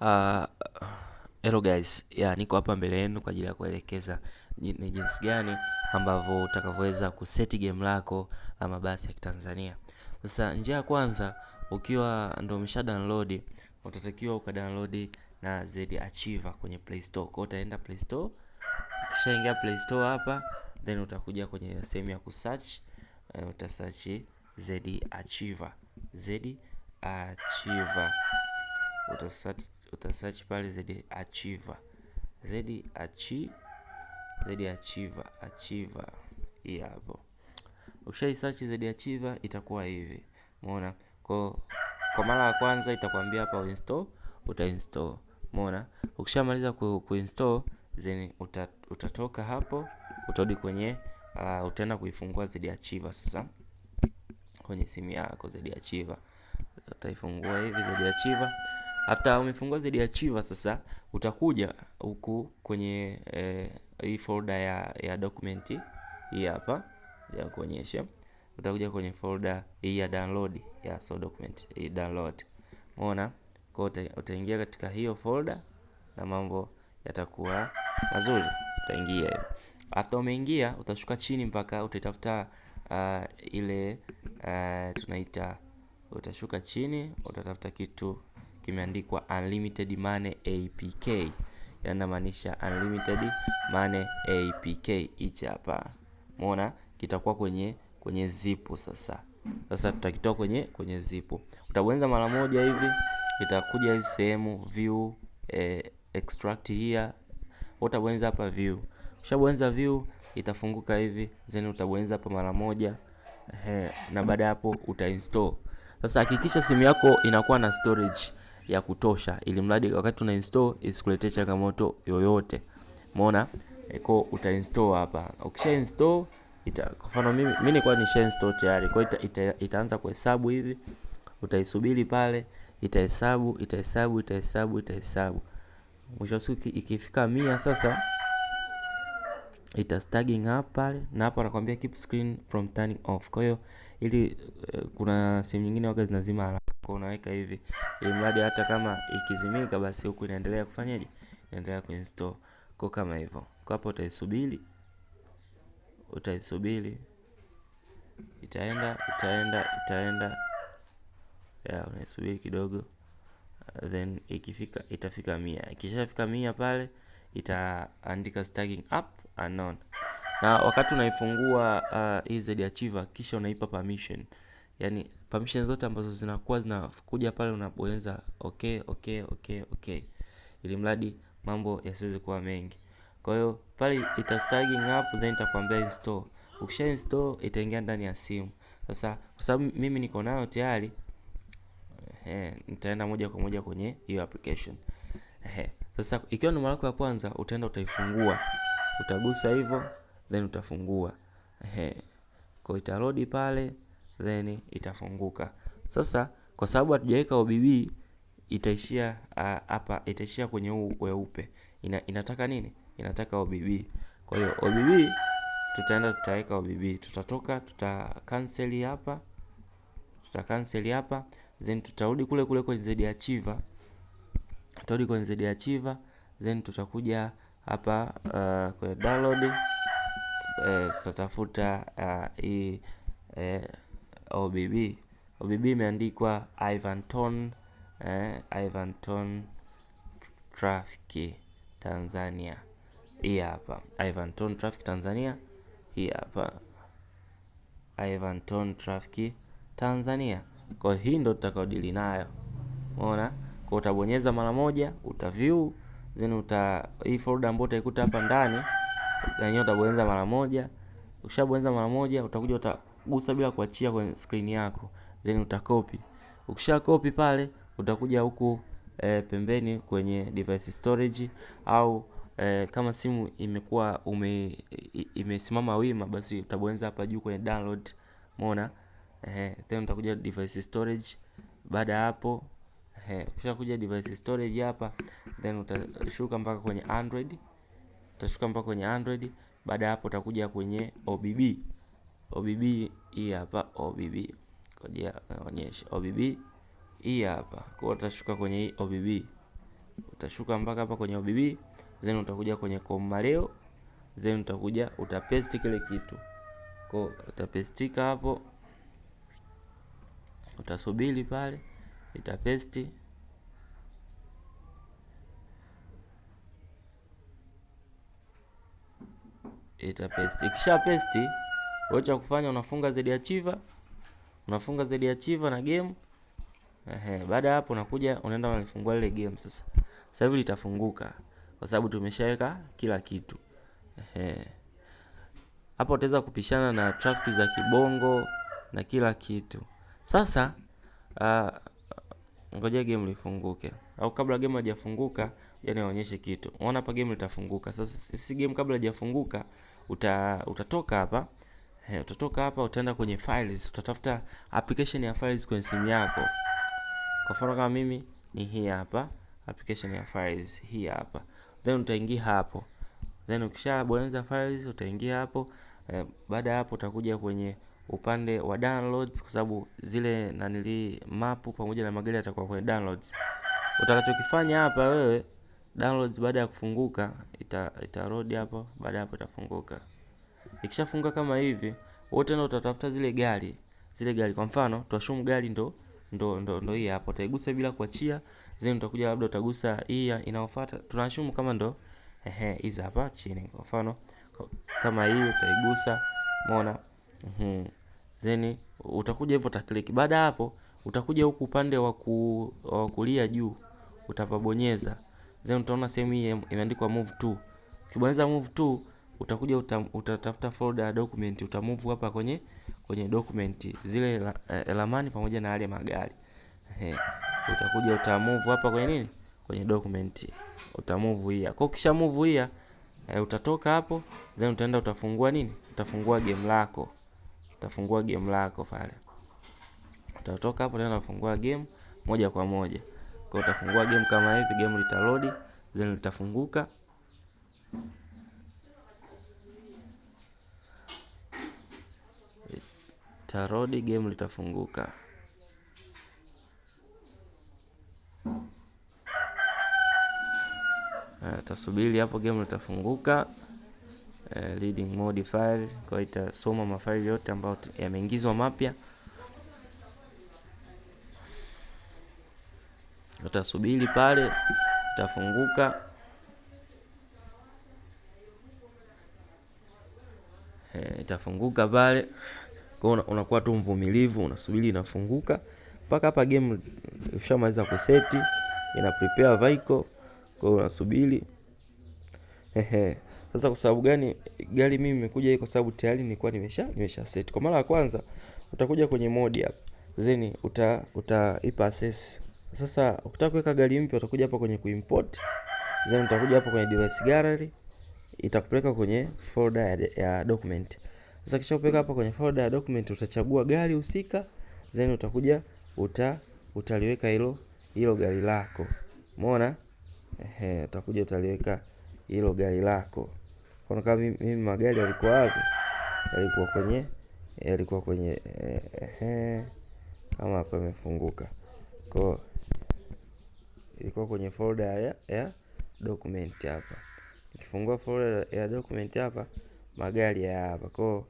Uh, Hello guys, niko hapa mbele yenu kwa ajili ya kuelekeza ni jinsi gani ambavyo utakavyoweza kuseti game lako la mabasi ya Kitanzania. Sasa njia ya kwanza, ukiwa ndo umesha download, utatakiwa ukadownload na Z Archiver kwenye Play Store. Kwa utaenda Play Store, kisha ingia Play Store hapa, then utakuja kwenye sehemu ya kusearch, utasearch Z Archiver. Z Archiver. Utasearch pale Z Archiver. Z Archiver. Hii hapo. Ukisha search Z Archiver itakuwa hivi. Umeona? Kwa mara ya kwanza itakwambia hapa uinstall, utainstall. Umeona? Ukishamaliza kuinstall, then utatoka hapo, utarudi kwenye utaenda kuifungua Z Archiver sasa kwenye simu yako. Z Archiver utaifungua hivi Z Archiver. After umefungua Z Archiver sasa utakuja huku kwenye hii folder ya document hii hapa ya kuonyesha. Utakuja kwenye folder hii ya download ya so document hii download. Umeona? Kwa utaingia katika hiyo folder na mambo yatakuwa mazuri. Utaingia hivi. After umeingia utashuka chini mpaka utatafuta ile tunaita, utashuka chini utatafuta kitu kimeandikwa Unlimited Money APK. Yanamaanisha Unlimited Money APK hichi hapa. Umeona? Kitakuwa kwenye zipo sasa. Sasa tutakitoa kwenye zipo. Utabonyeza mara moja hivi, itakuja hii sehemu view extract here. Utabonyeza hapa view. Ukishabonyeza view itafunguka hivi, then utabonyeza hapa mara moja. Na baada hapo utainstall. Sasa hakikisha simu yako inakuwa na storage ya kutosha, ili mradi wakati una install isikuletee changamoto yoyote. Umeona? Utainstall hapa. Ukisha install kwa mfano mimi nilikuwa nisha install tayari. Kwa hiyo itaanza kuhesabu hivi. Utaisubiri pale, itahesabu. Mwisho siku ikifika 100 sasa ita stagging hapa pale, na hapa anakuambia keep screen from turning off. Kwa hiyo ili kuna simu nyingine waga zinazima haraka, kwa unaweka hivi ili mradi hata kama ikizimika basi huku inaendelea kufanyaje, inaendelea kuinstall. Kwa kama hivyo, kwa hapo utaisubiri itaenda unaisubiri kidogo, then itafika 100. Ikishafika 100 pale itaandika stagging up unknown. Na wakati unaifungua Z Archiver kisha unaipa permission. Yani permission zote ambazo zinakuwa zinakuja pale unabonyeza okay. Ili mradi mambo yasiweze kuwa mengi. Kwa hiyo pale ita stagging up, then itakwambia install. Ukisha install itaingia ndani ya simu. Sasa kwa sababu mimi niko nayo tayari, nitaenda moja kwa moja kwenye hiyo application. Sasa ikiwa ni mara yako ya kwanza utaenda utaifungua. Utagusa hivyo then utafungua. Kwa itarodi pale then itafunguka. Sasa kwa sababu hatujaweka OBB itaishia hapa, itaishia kwenye weupe. Inataka nini? Inataka OBB. Kwa hiyo OBB tutaweka OBB. Tutatoka cancel hapa. Then tutarudi kule kwenye Z Archiver. Then tutakuja hapa kwenye download. Tutatafuta hii OBB. OBB imeandikwa Ivanton Traffic Tanzania. Hii hapa Ivanton Traffic Tanzania. Hii hapa Ivanton Traffic Tanzania. Kwa hii ndo tutakaodili nayo. Umeona? Kwa utabonyeza mara moja, utaview, then hii folder ambayo utaikuta hapa ndani, na hiyo utabonyeza mara moja. Ukishabonyeza mara moja utakuja utagusa bila kuachia kwenye screen yako, then utacopy. Ukisha copy pale utakuja huku pembeni kwenye device storage, au kama simu imekuwa imesimama wima basi utabonyeza hapa juu kwenye download. Umeona? Then utakuja device storage. Baada hapo kisha kuja device storage hapa, then utashuka mpaka kwenye Android. Baada hapo utakuja kwenye OBB hii hapa OBB. Ngoja naonyesha OBB hii hapa. Kwa utashuka kwenye hii OBB. utashuka mpaka hapa kwenye OBB, then utakuja kwenye Komaleo, then utakuja utapaste kile kitu. Kwa utapestika hapo, utasubiri pale itapesti. Ikisha pesti, wacha kufanya unafunga ZArchiver, na game. Baada ya hapo unakuja unaenda unalifungua ile game sasa. Sasa hivi litafunguka kwa sababu tumeshaweka kila kitu. Hapo utaweza kupishana na traffic za kibongo na kila kitu. Sasa ngoja game lifunguke. Au kabla game hajafunguka, yani nionyeshe kitu. Unaona hapa game litafunguka. Sasa sisi game kabla hajafunguka, utatoka hapa. Utatoka hapa utaenda kwenye files, utatafuta application ya files kwenye simu yako. Kwa mfano kama mimi ni hii hapa, application ya files hii hapa. Then utaingia hapo. Then ukishabonyeza files utaingia hapo. Baada ya hapo utakuja kwenye upande wa downloads, kwa sababu zile nanili map pamoja na magari yatakuwa kwenye downloads. Utakachokifanya hapa wewe, downloads baada ya kufunguka ita load hapo, baada hapo itafunguka. Ikishafunga kama hivi, wewe tena utatafuta zile gari. Kwa mfano, tuashumu gari ndo hii hapo. Utaigusa bila kuachia, then utakuja labda utagusa hii inayofuata. Tunashumu kama ndo hizi hapa chini. Kwa mfano, kama hii utaigusa, umeona? Then utakuja hivyo utaklik. Baada hapo utakuja huku upande wa kulia juu, utapabonyeza. Then utaona sehemu hii imeandikwa move to. Ukibonyeza move to, utakuja utatafuta folder ya document, utamove hapa kwenye document zile ramani pamoja na yale magari. Utakuja utamove hapa kwenye nini? Kwenye document. Utamove hii. Kwa kisha move hii, utatoka hapo, then utaenda utafungua nini? Utafungua game lako. Utafungua game lako pale. Utatoka hapo tena utafungua game moja kwa moja. Kwa utafungua game kama hivi, game litaload, then litafunguka. Tarodi game litafunguka. Tasubiri hapo game litafunguka. Reading mode file, kwa itasoma mafaili yote ambayo yameingizwa mapya. Utasubiri pale itafunguka. Itafunguka pale. Kwa unakuwa tu mvumilivu, unasubiri inafunguka. Mpaka hapa game ushamaliza kuseti, ina prepare vehicle. Kwa unasubiri. Sasa kwa sababu gani gari mimi nimekuja hii? Kwa sababu tayari nilikuwa nimesha set. Kwa mara ya kwanza utakuja kwenye mode hapa. Then utaipa access. Sasa ukitaka kuweka gari mpya utakuja hapa kwenye kuimport. Then utakuja hapa kwenye device gallery, itakupeleka kwenye folder ya document. Sasa kisha kupeleka hapa kwenye folder ya document, utachagua gari husika, then utakuja utaliweka hilo gari lako. Umeona? Utakuja utaliweka hilo gari lako. Kwa kama mimi magari yalikuwa wapi? Yalikuwa kwenye kama hapa imefunguka. Kwa ilikuwa kwenye folder ya document hapa. Nikifungua folder ya document hapa, magari ya hapa. Kwa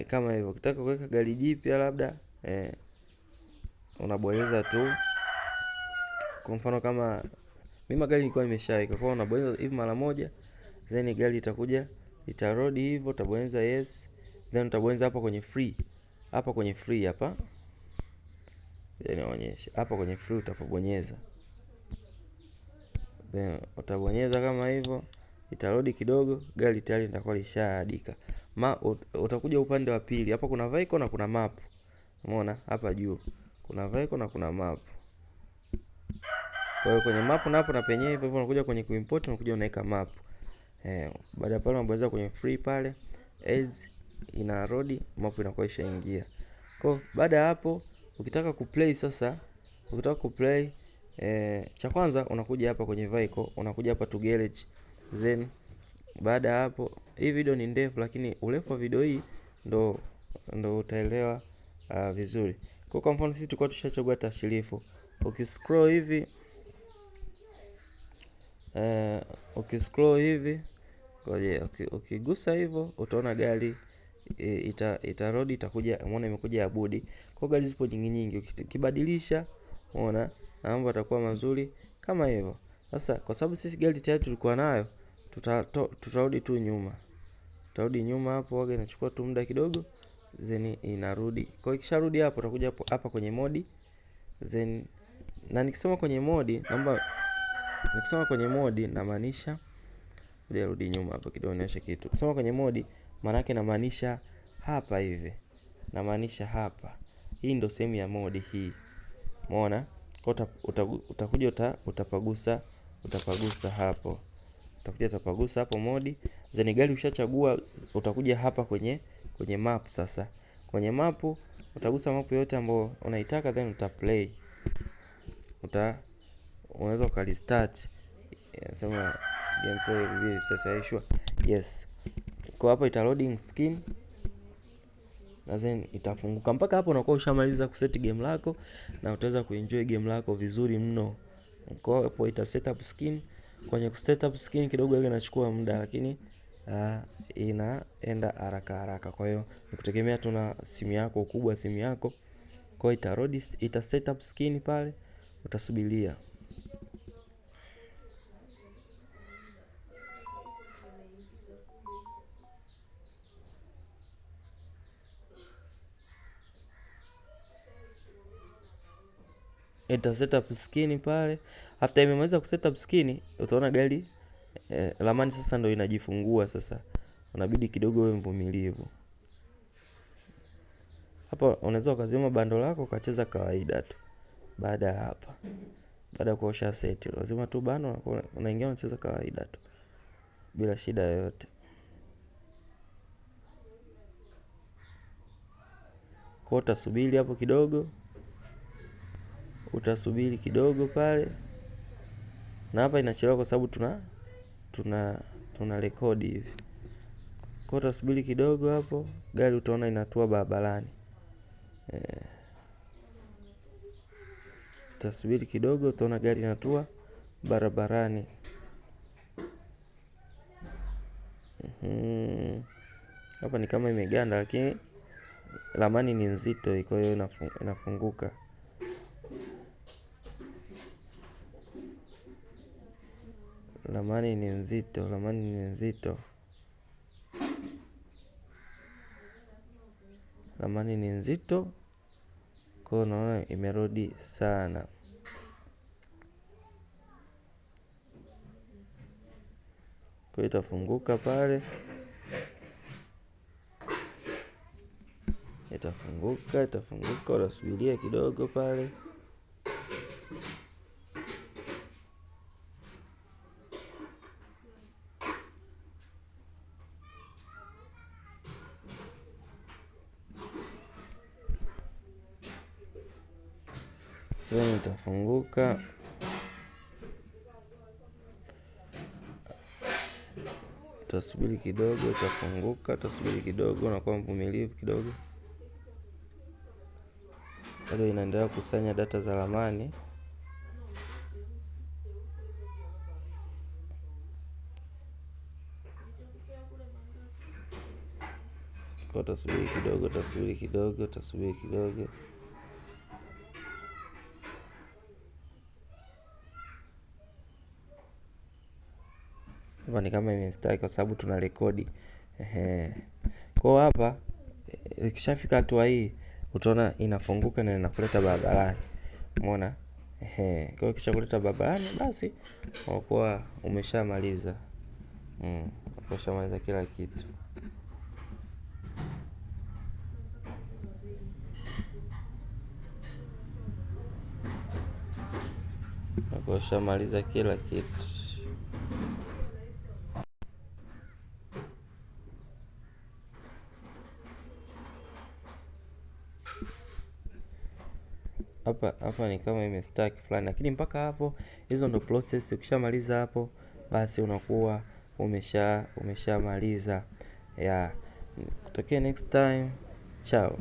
kama hivyo ukitaka kuweka gari jipya labda unabonyeza tu. Kwa mfano kama mimi magari nilikuwa nimeshaweka, kwa unabonyeza hivi mara moja, then gari itakuja itaload hivyo, utabonyeza yes, then utabonyeza hapa kwenye free. Hapa kwenye free hapa. Naonyesha hapa kwenye free utapobonyeza. Then utabonyeza kama hivyo, itaload kidogo, gari tayari litakuwa lishaadika. Utakuja upande wa pili. Hapa kuna vehicle na kuna map. Umeona? Hapa juu kuna vehicle na kuna map. Kwa hiyo kwenye map na hapo na penyewe hivyo unakuja kwenye kuimport, unakuja unaweka map. Baada ya pale unabonyeza kwenye free pale, ads ina load, map inakuwa ishaingia. Kwa baada ya hapo ukitaka kuplay sasa, cha kwanza unakuja hapa kwenye vehicle, unakuja hapa to garage. Then baada ya hapo, hii video ni ndefu lakini urefu wa video hii ndo utaelewa vizuri. Kwa mfano sisi tulikuwa tushachagua tashirifu. Ukiscroll hivi ukiscroll hivi, ngoja, ukigusa hivyo utaona gari itarodi, itakuja, umeona imekuja ya budi. Kwa gari zipo nyingi, ukibadilisha umeona na mambo yatakuwa mazuri kama hivyo. Sasa kwa sababu sisi gari tayari tulikuwa nayo, tutarudi tu nyuma. Tutarudi nyuma hapo, waga inachukua tu muda kidogo, then inarudi. Kwa hiyo ikisharudi hapo utakuja hapa kwenye modi. Then na nikisema kwenye modi namaanisha, ngoja rudi nyuma hapo kidogo nionyeshe kitu. Kusema kwenye modi maana yake namaanisha hapa hivi. Namaanisha hapa. Hii ndio sehemu ya modi hii. Umeona? Utakuja utapagusa hapo. Utapagusa hapo modi. Zeni gari ushachagua, utakuja hapa kwenye map sasa. Kwenye map utagusa map yote ambayo unaitaka, then utaplay. Unaweza ukalistart. Sema gameplay review sasa issue. Yes. Kwa hapo ita loading screen. Na then itafunguka. Mpaka hapo unakuwa ushamaliza kuset game lako na utaweza kuenjoy game lako vizuri mno. Kwa hapo ita setup skin. Kwenye kusetup skin kidogo ile inachukua muda, lakini inaenda haraka. Kwa hiyo nikutegemea tu na simu yako, ukubwa simu yako. Kwa hiyo ita setup skin pale, utasubiria. Ita setup skin pale. After imemaliza kusetup skin, utaona gari ramani sasa ndio inajifungua sasa. Unabidi kidogo uwe mvumilivu. Hapa unaweza ukazima bando lako ukacheza kawaida tu. Baada ya kuosha set, lazima tu bando unaingia unacheza kawaida tu bila shida yoyote. Kwa utasubiri hapo kidogo. Utasubiri kidogo pale. Na hapa inachelewa kwa sababu tuna rekodi hivi. Kwa utasubiri kidogo hapo, gari utaona inatua barabarani. Utasubiri kidogo, utaona gari inatua barabarani. Hapa ni kama imeganda, lakini ramani ni nzito, kwa hiyo inafunguka. Ramani ni nzito. Kwa hiyo naona imerudi sana. Kwa hiyo itafunguka pale. Itafunguka, utasubiria kidogo pale. Itafunguka. Utasubiri kidogo, itafunguka. Utasubiri kidogo, unakuwa mvumilivu kidogo. Bado inaendelea kusanya data za ramani. Kwa utasubiri kidogo. Hapa ni kama imestaki kwa sababu tuna rekodi. Kwa hapa ikishafika hatua hii utaona inafunguka na inakuleta barabarani. Umeona? Kwa hiyo kisha kuleta barabarani basi unakuwa umeshamaliza. Umeshamaliza kila kitu. Umeshamaliza kila kitu. Hapa ni kama imestack fulani, lakini mpaka hapo hizo ndo process. Ukishamaliza hapo basi unakuwa umeshamaliza. Kutokea next time. Ciao.